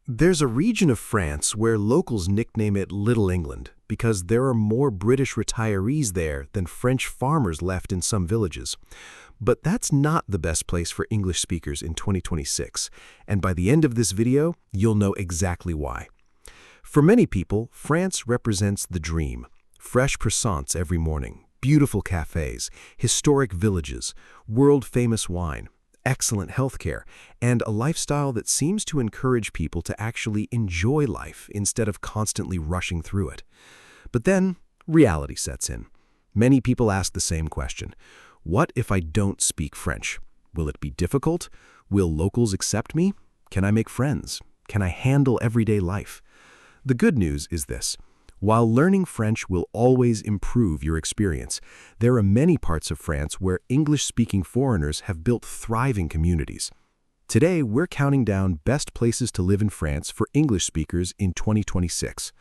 There's a region of France where locals nickname it Little England because there are more British retirees there than French farmers left in some villages. But that's not the best place for English speakers in 2026, and by the end of this video, you'll know exactly why. For many people, France represents the dream. Fresh croissants every morning, beautiful cafes, historic villages, world-famous wine, excellent healthcare, and a lifestyle that seems to encourage people to actually enjoy life instead of constantly rushing through it. But then, reality sets in. Many people ask the same question. What if I don't speak French? Will it be difficult? Will locals accept me? Can I make friends? Can I handle everyday life? The good news is this. While learning French will always improve your experience, there are many parts of France where English-speaking foreigners have built thriving communities. Today, we're counting down best places to live in France for English speakers in 2026.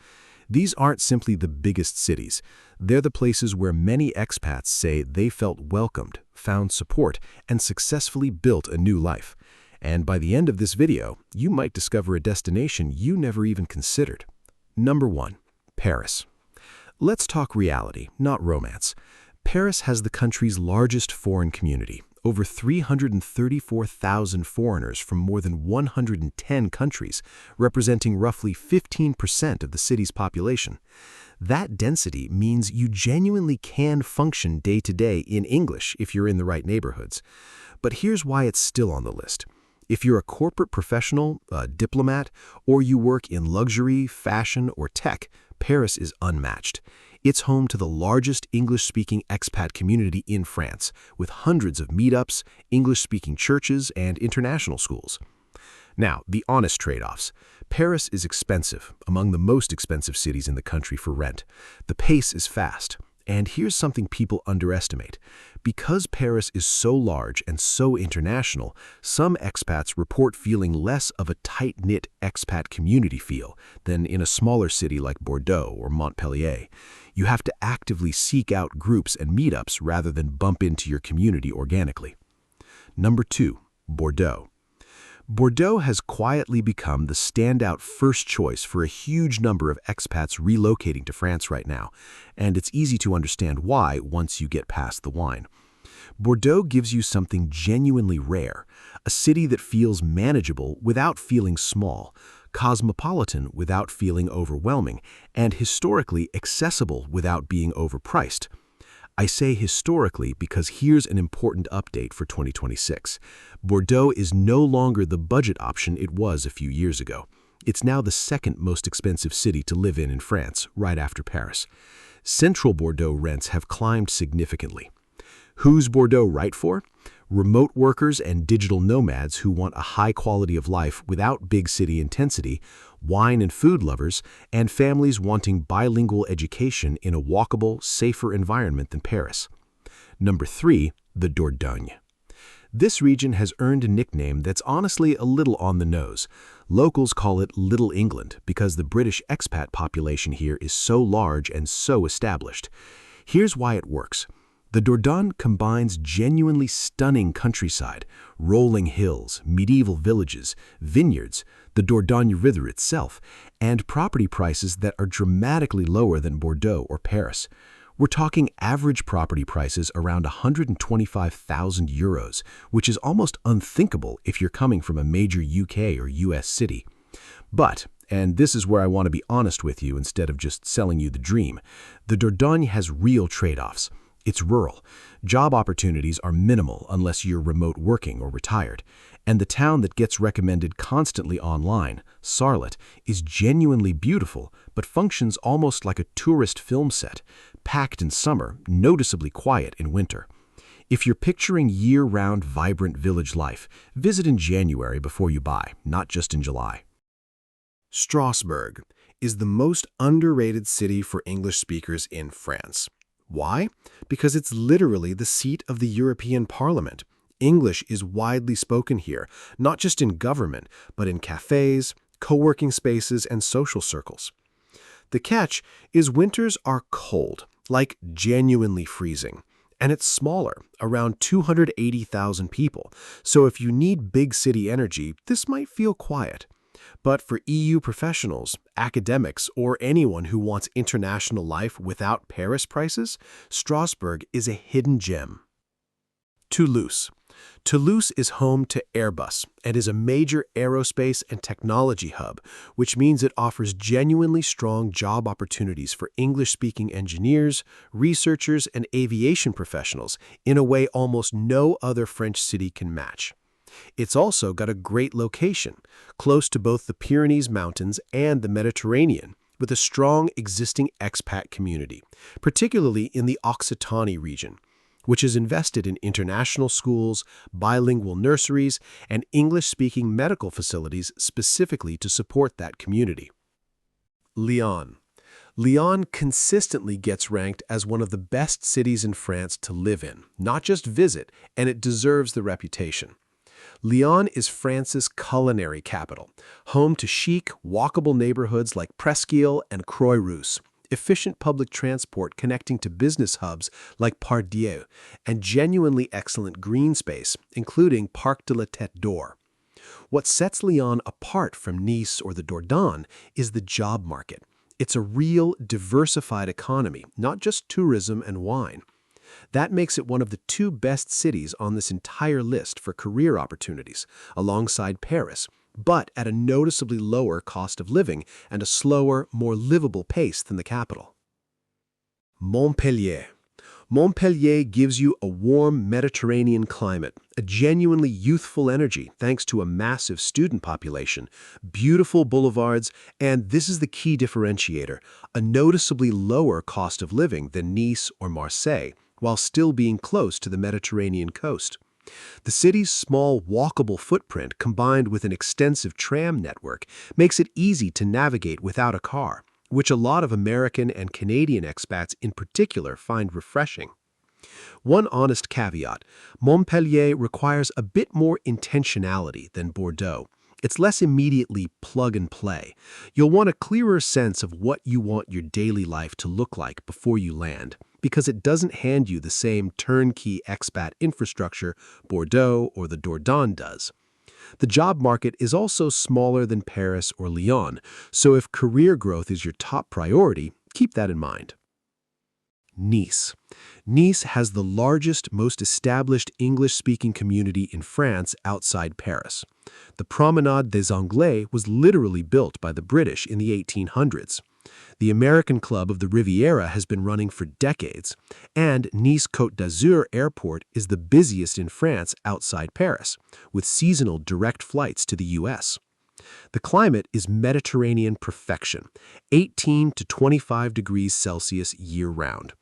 These aren't simply the biggest cities. They're the places where many expats say they felt welcomed, found support, and successfully built a new life. And by the end of this video, you might discover a destination you never even considered. Number 1. Paris. Let's talk reality, not romance. Paris has the country's largest foreign community, over 334,000 foreigners from more than 110 countries, representing roughly 15% of the city's population. That density means you genuinely can function day to day in English if you're in the right neighborhoods. But here's why it's still on the list. If you're a corporate professional, a diplomat, or you work in luxury, fashion, or tech, Paris is unmatched. It's home to the largest English-speaking expat community in France, with hundreds of meetups, English-speaking churches, and international schools. Now, the honest trade-offs. Paris is expensive, among the most expensive cities in the country for rent. The pace is fast. And here's something people underestimate. Because Paris is so large and so international, some expats report feeling less of a tight-knit expat community feel than in a smaller city like Bordeaux or Montpellier. You have to actively seek out groups and meetups rather than bump into your community organically. Number 2. Bordeaux. Bordeaux has quietly become the standout first choice for a huge number of expats relocating to France right now, and it's easy to understand why once you get past the wine. Bordeaux gives you something genuinely rare, a city that feels manageable without feeling small, cosmopolitan without feeling overwhelming, and historically accessible without being overpriced. I say historically because here's an important update for 2026. Bordeaux is no longer the budget option it was a few years ago. It's now the second most expensive city to live in France, right after Paris. Central Bordeaux rents have climbed significantly. Who's Bordeaux right for? Remote workers and digital nomads who want a high quality of life without big city intensity, wine and food lovers, and families wanting bilingual education in a walkable, safer environment than Paris. Number 3, the Dordogne. This region has earned a nickname that's honestly a little on the nose. Locals call it Little England because the British expat population here is so large and so established. Here's why it works. The Dordogne combines genuinely stunning countryside, rolling hills, medieval villages, vineyards, the Dordogne River itself, and property prices that are dramatically lower than Bordeaux or Paris. We're talking average property prices around 125,000 euros, which is almost unthinkable if you're coming from a major UK or US city. But, and this is where I want to be honest with you instead of just selling you the dream, the Dordogne has real trade-offs. It's rural. Job opportunities are minimal unless you're remote working or retired. And the town that gets recommended constantly online, Sarlat, is genuinely beautiful but functions almost like a tourist film set, packed in summer, noticeably quiet in winter. If you're picturing year-round vibrant village life, visit in January before you buy, not just in July. Strasbourg is the most underrated city for English speakers in France. Why? Because it's literally the seat of the European Parliament. English is widely spoken here, not just in government, but in cafes, co-working spaces, and social circles. The catch is winters are cold, like genuinely freezing, and it's smaller, around 280,000 people, so if you need big city energy, this might feel quiet. But for EU professionals, academics, or anyone who wants international life without Paris prices, Strasbourg is a hidden gem. Toulouse. Toulouse is home to Airbus and is a major aerospace and technology hub, which means it offers genuinely strong job opportunities for English-speaking engineers, researchers, and aviation professionals in a way almost no other French city can match. It's also got a great location, close to both the Pyrenees Mountains and the Mediterranean, with a strong existing expat community, particularly in the Occitanie region, which is invested in international schools, bilingual nurseries, and English-speaking medical facilities specifically to support that community. Lyon. Lyon consistently gets ranked as one of the best cities in France to live in, not just visit, and it deserves the reputation. Lyon is France's culinary capital, home to chic, walkable neighborhoods like Presqu'île and Croix-Rousse, efficient public transport connecting to business hubs like Part-Dieu, and genuinely excellent green space, including Parc de la Tête d'Or. What sets Lyon apart from Nice or the Dordogne is the job market. It's a real, diversified economy, not just tourism and wine. That makes it one of the two best cities on this entire list for career opportunities, alongside Paris, but at a noticeably lower cost of living and a slower, more livable pace than the capital. Montpellier. Montpellier gives you a warm Mediterranean climate, a genuinely youthful energy thanks to a massive student population, beautiful boulevards, and this is the key differentiator, a noticeably lower cost of living than Nice or Marseille, while still being close to the Mediterranean coast. The city's small, walkable footprint combined with an extensive tram network makes it easy to navigate without a car, which a lot of American and Canadian expats in particular find refreshing. One honest caveat, Montpellier requires a bit more intentionality than Bordeaux. It's less immediately plug and play. You'll want a clearer sense of what you want your daily life to look like before you land, because it doesn't hand you the same turnkey expat infrastructure Bordeaux or the Dordogne does. The job market is also smaller than Paris or Lyon, so if career growth is your top priority, keep that in mind. Nice. Nice has the largest, most established English-speaking community in France outside Paris. The Promenade des Anglais was literally built by the British in the 1800s. The American Club of the Riviera has been running for decades, and Nice Côte d'Azur Airport is the busiest in France outside Paris, with seasonal direct flights to the US. The climate is Mediterranean perfection, 18 to 25 degrees Celsius year-round.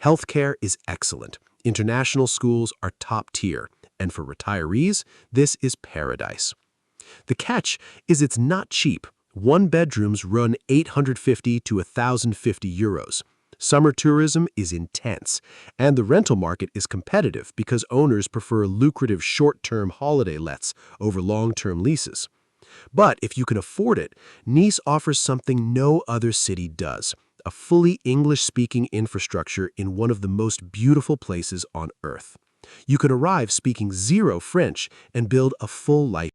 Healthcare is excellent. International schools are top tier, and for retirees, this is paradise. The catch is it's not cheap. One bedrooms run 850 to 1,050 euros. Summer tourism is intense, and the rental market is competitive because owners prefer lucrative short-term holiday lets over long-term leases. But if you can afford it, Nice offers something no other city does, a fully English-speaking infrastructure in one of the most beautiful places on Earth. You can arrive speaking zero French and build a full life